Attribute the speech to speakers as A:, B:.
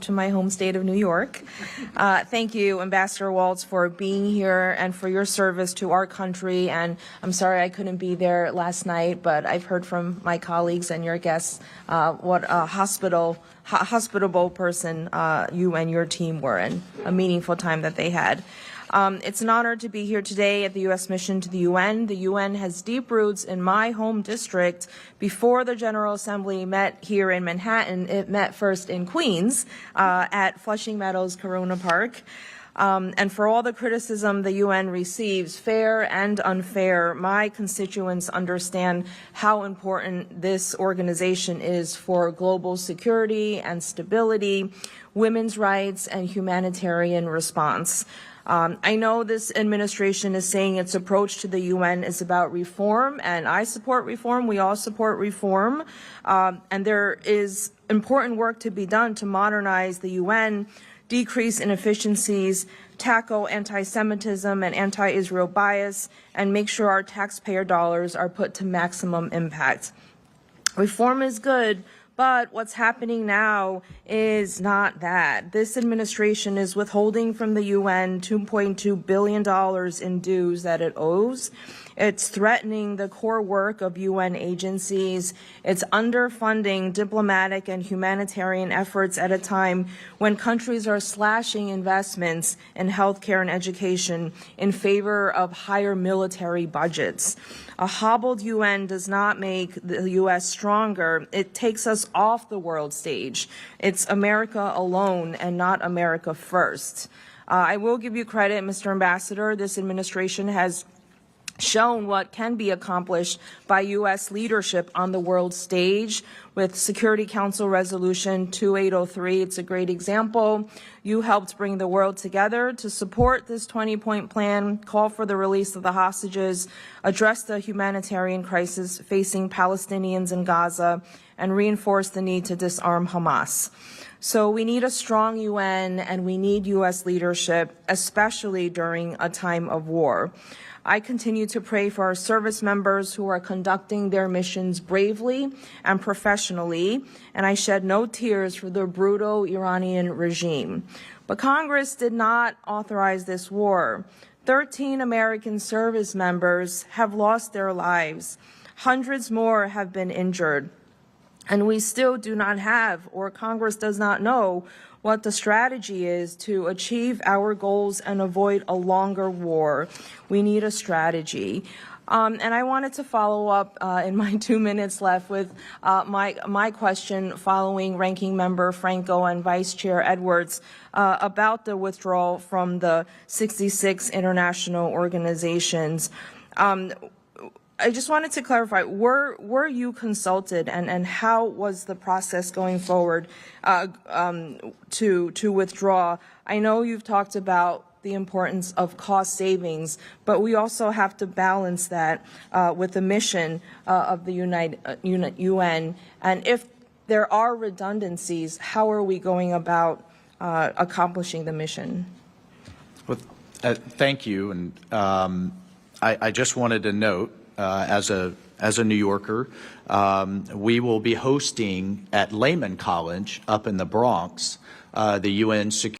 A: to my home state of New York. Thank you, Ambassador Walz, for being here and for your service to our country. And I'm sorry I couldn't be there last night, but I've heard from my colleagues and your guests what a hospitable person you and your team were in, a meaningful time that they had. It's an honor to be here today at the U.S. mission to the UN. The UN has deep roots in my home district. Before the General Assembly met here in Manhattan, it met first in Queens at Flushing Meadows Corona Park. And for all the criticism the UN receives, fair and unfair, my constituents understand how important this organization is for global security and stability, women's rights, and humanitarian response. I know this administration is saying its approach to the UN is about reform, and I support reform. We all support reform. And there is important work to be done to modernize the UN, decrease inefficiencies, tackle anti-Semitism and anti-Israel bias, and make sure our taxpayer dollars are put to maximum impact. Reform is good, but what's happening now is not that. This administration is withholding from the UN $2.2 billion in dues that it owes. It's threatening the core work of UN agencies. It's underfunding diplomatic and humanitarian efforts at a time when countries are slashing investments in healthcare and education in favor of higher military budgets. A hobbled UN does not make the U.S. stronger. It takes us off the world stage. It's America alone and not America first. I will give you credit, Mr. Ambassador. This administration has shown what can be accomplished by U.S. leadership on the world stage with Security Council Resolution 2803. It's a great example. You helped bring the world together to support this 20-point plan, call for the release of the hostages, address the humanitarian crisis facing Palestinians in Gaza, and reinforce the need to disarm Hamas. So we need a strong UN, and we need U.S. leadership, especially during a time of war. I continue to pray for our service members who are conducting their missions bravely and professionally, and I shed no tears for the brutal Iranian regime. But Congress did not authorize this war. 13 American service members have lost their lives. Hundreds more have been injured. And we still do not have, or Congress does not know, what the strategy is to achieve our goals and avoid a longer war. We need a strategy. And I wanted to follow up in my 2 minutes left with my question following Ranking Member Franco and Vice Chair Edwards about the withdrawal from the 66 international organizations. I just wanted to clarify, were you consulted, and how was the process going forward to withdraw? I know you've talked about the importance of cost savings, but we also have to balance that with the mission of the UN. And if there are redundancies, how are we going about accomplishing the mission?
B: Well, thank you. And I just wanted to note, as a New Yorker, we will be hosting at Lehman College up in the Bronx the UN Security